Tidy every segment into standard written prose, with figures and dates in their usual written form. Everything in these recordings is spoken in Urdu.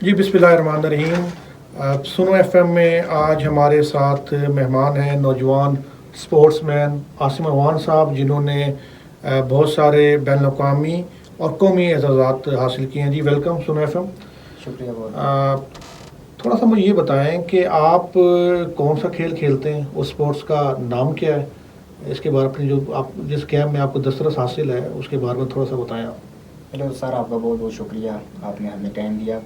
جی بسم اللہ الرحمن الرحیم. سنو ایف ایم میں آج ہمارے ساتھ مہمان ہیں نوجوان سپورٹس مین عاصم عوان صاحب، جنہوں نے بہت سارے بین الاقوامی اور قومی اعزازات حاصل کیے ہیں. جی ویلکم سنو ایف ایم. شکریہ بہت. تھوڑا سا مجھے یہ بتائیں کہ آپ کون سا کھیل کھیلتے ہیں، اس سپورٹس کا نام کیا ہے، اس کے بارے میں جو آپ جس گیم میں آپ کو دسترس حاصل ہے اس کے بارے میں تھوڑا سا بتائیں آپ. ہیلو سر، آپ کا بہت بہت شکریہ، آپ نے ہمیں ٹائم دیا.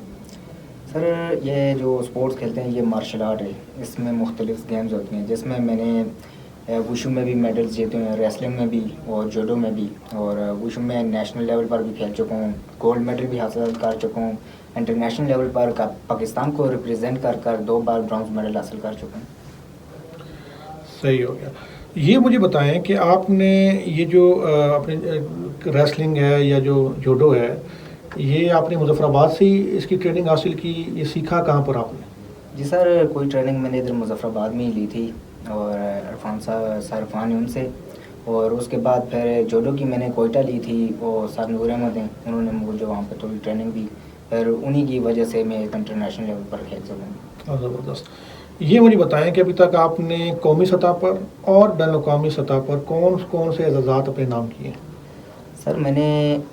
سر یہ جو اسپورٹس کھیلتے ہیں یہ مارشل آرٹ ہے. اس میں مختلف گیمز ہوتی ہیں جس میں نے وشو میں بھی میڈلز جیتے ہیں، ریسلنگ میں بھی اور جوڈو میں بھی. اور وشو میں نیشنل لیول پر بھی کھیل چکا ہوں، گولڈ میڈل بھی حاصل کر چکا ہوں. انٹرنیشنل لیول پر پاکستان کو ریپرزینٹ کر 2 بار برانز میڈل حاصل کر چکا ہوں. صحیح ہو گیا. یہ مجھے بتائیں کہ آپ نے یہ جو اپنے ریسلنگ ہے یا جو جوڈو ہے، یہ آپ نے مظفر آباد سے ہی اس کی ٹریننگ حاصل کی، یہ سیکھا کہاں پر آپ نے؟ جی سر، کوئی ٹریننگ میں نے ادھر مظفر آباد میں ہی لی تھی، اور عرفان صاحب سر عرفان ان سے. اور اس کے بعد پھر جوڈو کی میں نے کوئٹہ لی تھی، وہ سر نور احمد ہیں، انہوں نے مجھے وہاں پہ تھوڑی ٹریننگ دی. پھر انہی کی وجہ سے میں ایک انٹرنیشنل لیول پر کھیل سکوں. زبردست. یہ مجھے بتائیں کہ ابھی تک آپ نے قومی سطح پر اور بین الاقوامی سطح پر کون کون سے اعزازات اپنے نام کیے ہیں؟ سر میں نے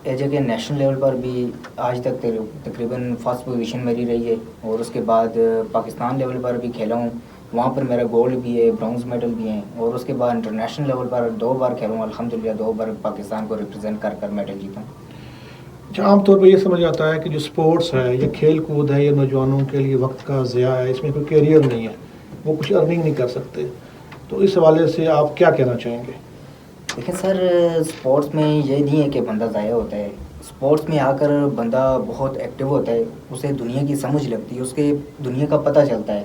ایز اے نیشنل لیول پر بھی آج تک تقریباً فرسٹ پوزیشن میری رہی ہے. اور اس کے بعد پاکستان لیول پر بھی کھیلا ہوں، وہاں پر میرا گولڈ بھی ہے، برونز میڈل بھی ہیں. اور اس کے بعد انٹرنیشنل لیول پر 2 بار کھیلا ہوں، الحمدللہ 2 بار پاکستان کو ریپرزینٹ کر میڈل جیتا ہوں. عام طور پہ یہ سمجھ آتا ہے کہ جو سپورٹس ہے، یہ کھیل کود ہے، یہ نوجوانوں کے لیے وقت کا ضیاع ہے، اس میں کوئی کیریئر نہیں ہے، وہ کچھ ارننگ نہیں کر سکتے. تو اس حوالے سے آپ کیا کہنا چاہیں گے؟ دیکھیں سر، اسپورٹس میں یہ نہیں ہے کہ بندہ ضائع ہوتا ہے. اسپورٹس میں آ کر بندہ بہت ایکٹیو ہوتا ہے، اسے دنیا کی سمجھ لگتی ہے، اس کے دنیا کا پتہ چلتا ہے.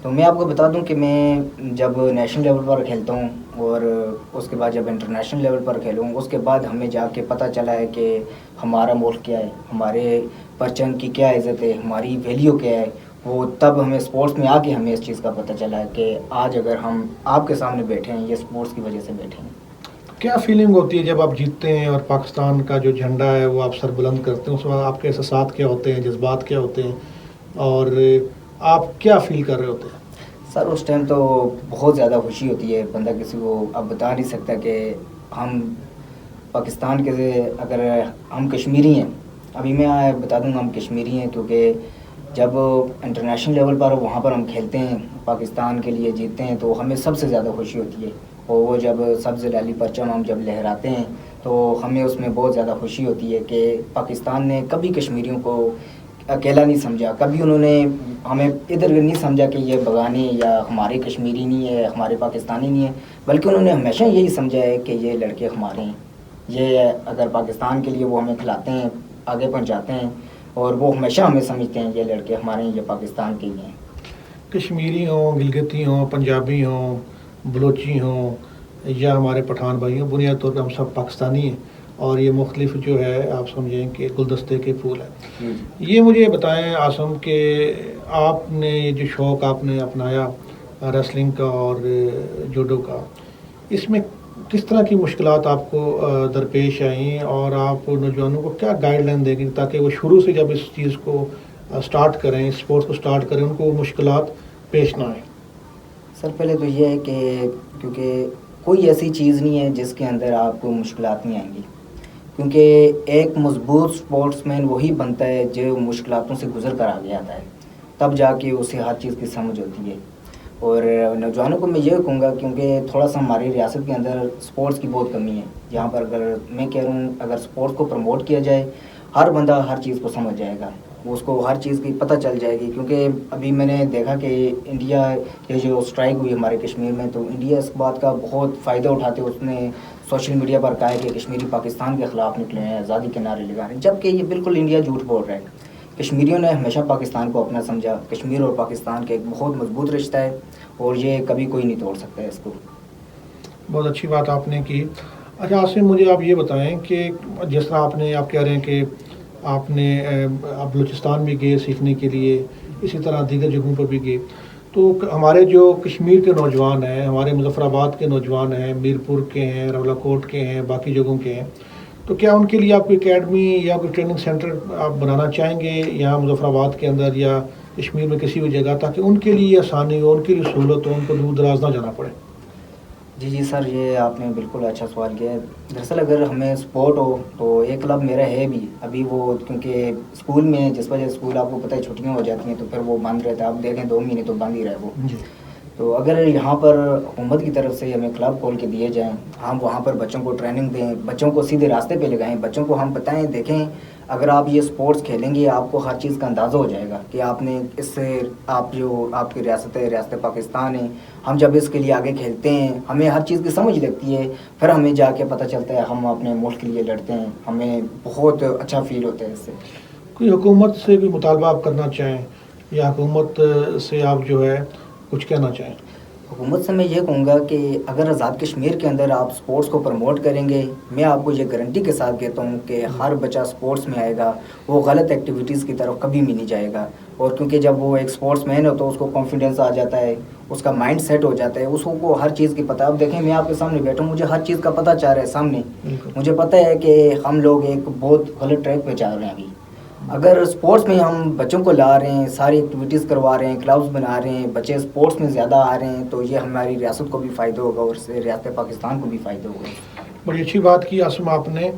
تو میں آپ کو بتا دوں کہ میں جب نیشنل لیول پر کھیلتا ہوں اور اس کے بعد جب انٹرنیشنل لیول پر کھیلوں، اس کے بعد ہمیں جا کے پتہ چلا ہے کہ ہمارا ملک کیا ہے، ہمارے پرچم کی کیا عزت ہے، ہماری ویلیو کیا ہے. وہ تب ہمیں اسپورٹس میں آ کے ہمیں اس چیز کا پتہ چلا ہے کہ آج اگر ہم آپ کے سامنے بیٹھے ہیں، یہ اسپورٹس کی وجہ سے بیٹھے ہیں. کیا فیلنگ ہوتی ہے جب آپ جیتتے ہیں اور پاکستان کا جو جھنڈا ہے وہ آپ سر بلند کرتے ہیں؟ اس وقت آپ کے احساسات کیا ہوتے ہیں، جذبات کیا ہوتے ہیں، اور آپ کیا فیل کر رہے ہوتے ہیں؟ سر اس ٹائم تو بہت زیادہ خوشی ہوتی ہے، بندہ کسی کو اب بتا نہیں سکتا کہ ہم پاکستان کے، اگر ہم کشمیری ہیں، ابھی میں بتا دوں گا ہم کشمیری ہیں، کیونکہ جب انٹرنیشنل لیول پر وہاں پر ہم کھیلتے ہیں، پاکستان کے لیے جیتتے ہیں، تو ہمیں سب سے زیادہ خوشی ہوتی ہے. اور وہ جب سبز لالی پرچم ہم جب لہراتے ہیں تو ہمیں اس میں بہت زیادہ خوشی ہوتی ہے کہ پاکستان نے کبھی کشمیریوں کو اکیلا نہیں سمجھا، کبھی انہوں نے ہمیں ادھر نہیں سمجھا کہ یہ بغانے یا ہمارے کشمیری نہیں ہے، ہمارے پاکستانی نہیں ہے، بلکہ انہوں نے ہمیشہ یہی سمجھا ہے کہ یہ لڑکے ہمارے ہیں. یہ اگر پاکستان کے لیے وہ ہمیں کھلاتے ہیں، آگے پہنچاتے ہیں، اور وہ ہمیشہ ہمیں سمجھتے ہیں یہ لڑکے ہمارے ہیں، یہ پاکستان کے ہی ہیں. کشمیری ہوں، گلگتی ہوں، پنجابی ہوں، بلوچی ہوں یا ہمارے پٹھان بھائی ہوں، بنیادی طور پہ ہم سب پاکستانی ہیں، اور یہ مختلف جو ہے آپ سمجھیں کہ گلدستے کے پھول ہیں. یہ مجھے بتائیں عاصم کہ آپ نے یہ جو شوق آپ نے اپنایا ریسلنگ کا اور جوڈو کا، اس میں کس طرح کی مشکلات آپ کو درپیش آئیں، اور آپ نوجوانوں کو کیا گائیڈ لائن دیں گے تاکہ وہ شروع سے جب اس چیز کو سٹارٹ کریں، اسپورٹس کو سٹارٹ کریں، ان کو مشکلات پیش نہ آئیں؟ سر پہلے تو یہ ہے کہ کیونکہ کوئی ایسی چیز نہیں ہے جس کے اندر آپ کو مشکلات نہیں آئیں گی، کیونکہ ایک مضبوط سپورٹس مین وہی بنتا ہے جو مشکلاتوں سے گزر کر آگے آتا ہے، تب جا کے اسے ہر چیز کی سمجھ ہوتی ہے. اور نوجوانوں کو میں یہ کہوں گا، کیونکہ تھوڑا سا ہماری ریاست کے اندر سپورٹس کی بہت کمی ہے، جہاں پر اگر میں کہہ رہا ہوں اگر سپورٹس کو پروموٹ کیا جائے، ہر بندہ ہر چیز کو سمجھ جائے گا، اس کو ہر چیز کی پتہ چل جائے گی. کیونکہ ابھی میں نے دیکھا کہ انڈیا یہ جو اسٹرائک ہوئی ہمارے کشمیر میں، تو انڈیا اس بات کا بہت فائدہ اٹھاتے اس نے سوشل میڈیا پر کہا ہے کہ کشمیری پاکستان کے خلاف نکلے ہیں، آزادی کے نعرے لگا رہے ہیں، جبکہ یہ بالکل انڈیا جھوٹ بول رہا ہے. کشمیریوں نے ہمیشہ پاکستان کو اپنا سمجھا، کشمیر اور پاکستان کا ایک بہت مضبوط رشتہ ہے، اور یہ کبھی کوئی نہیں توڑ سکتا ہے اس کو. بہت اچھی بات آپ نے کی. اچھا عاصم، مجھے آپ یہ بتائیں کہ جس طرح آپ کہہ رہے ہیں کہ آپ بلوچستان بھی گئے سیکھنے کے لیے، اسی طرح دیگر جگہوں پر بھی گئے، تو ہمارے جو کشمیر کے نوجوان ہیں، ہمارے مظفر آباد کے نوجوان ہیں، میرپور کے ہیں، راولا کوٹ کے ہیں، باقی جگہوں کے ہیں، تو کیا ان کے لیے آپ کوئی اکیڈمی یا کوئی ٹریننگ سینٹر آپ بنانا چاہیں گے یہاں مظفر آباد کے اندر یا کشمیر میں کسی بھی جگہ، تاکہ ان کے لیے آسانی ہو، ان کے لیے سہولت ہو، ان کو دور دراز نہ جانا پڑے؟ جی سر، یہ آپ نے بالکل اچھا سوال کیا ہے. دراصل اگر ہمیں سپورٹ ہو تو ایک کلب میرا ہے بھی ابھی، وہ کیونکہ اسکول میں جس وجہ اسکول آپ کو پتہ ہے چھٹیاں ہو جاتی ہیں تو پھر وہ بند رہتا ہے. آپ دیکھیں 2 مہینے تو بند ہی رہے وہ. جی. تو اگر یہاں پر حکومت کی طرف سے ہمیں کلب کھول کے دیے جائیں، ہم وہاں پر بچوں کو ٹریننگ دیں، بچوں کو سیدھے راستے پہ لگائیں، بچوں کو ہم بتائیں دیکھیں اگر آپ یہ سپورٹس کھیلیں گے آپ کو ہر چیز کا اندازہ ہو جائے گا کہ آپ نے اس سے آپ جو آپ کی ریاست ہے، ریاست پاکستان ہے، ہم جب اس کے لیے آگے کھیلتے ہیں ہمیں ہر چیز کی سمجھ لگتی ہے، پھر ہمیں جا کے پتہ چلتا ہے ہم اپنے ملک کے لیے لڑتے ہیں، ہمیں بہت اچھا فیل ہوتا ہے اس سے. کوئی حکومت سے بھی مطالبہ آپ کرنا چاہیں یا حکومت سے آپ جو ہے کچھ کہنا چاہیں؟ حکومت سے میں یہ کہوں گا کہ اگر آزاد کشمیر کے اندر آپ سپورٹس کو پروموٹ کریں گے، میں آپ کو یہ گارنٹی کے ساتھ کہتا ہوں کہ ہر بچہ سپورٹس میں آئے گا، وہ غلط ایکٹیویٹیز کی طرف کبھی بھی نہیں جائے گا. اور کیونکہ جب وہ ایک سپورٹس مین ہو تو اس کو کانفیڈنس آ جاتا ہے، اس کا مائنڈ سیٹ ہو جاتا ہے، اس کو ہر چیز کی پتہ. اب دیکھیں میں آپ کے سامنے بیٹھا ہوں، مجھے ہر چیز کا پتہ چل رہا ہے سامنے. مجھے پتہ ہے کہ ہم لوگ ایک بہت غلط ٹریک پہ چل رہے ہیں ابھی. اگر سپورٹس میں ہم بچوں کو لا رہے ہیں، ساری ایکٹیویٹیز کروا رہے ہیں، کلبز بنا رہے ہیں، بچے سپورٹس میں زیادہ آ رہے ہیں، تو یہ ہماری ریاست کو بھی فائدہ ہوگا اور اس سے ریاست پاکستان کو بھی فائدہ ہوگا. بڑی اچھی بات کی عاصم آپ نے.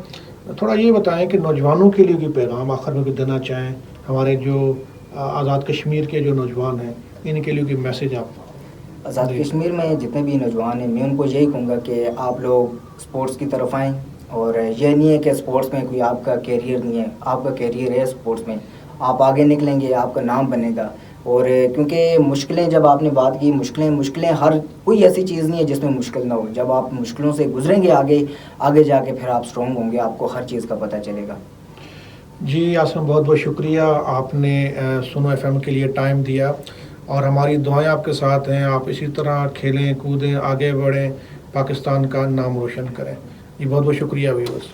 تھوڑا یہ بتائیں کہ نوجوانوں کے لیے کوئی پیغام آخر میں کوئی دینا چاہیں، ہمارے جو آزاد کشمیر کے جو نوجوان ہیں ان کے لیے کوئی میسیج آپ؟ آزاد کشمیر میں جتنے بھی نوجوان ہیں میں ان کو یہی کہوں گا کہ آپ لوگ سپورٹس کی طرف آئیں، اور یہ نہیں ہے کہ سپورٹس میں کوئی آپ کا کیریئر نہیں ہے، آپ کا کیریئر ہے سپورٹس میں، آپ آگے نکلیں گے، آپ کا نام بنے گا. اور کیونکہ مشکلیں، جب آپ نے بات کی مشکلیں ہر کوئی ایسی چیز نہیں ہے جس میں مشکل نہ ہو. جب آپ مشکلوں سے گزریں گے آگے جا کے پھر آپ اسٹرانگ ہوں گے، آپ کو ہر چیز کا پتہ چلے گا. جی عاصم، بہت بہت شکریہ، آپ نے سنو ایف ایم کے لیے ٹائم دیا، اور ہماری دعائیں آپ کے ساتھ ہیں. آپ اسی طرح کھیلیں کودیں، آگے بڑھیں، پاکستان کا نام روشن کریں. جی بہت بہت شکریہ ویورز.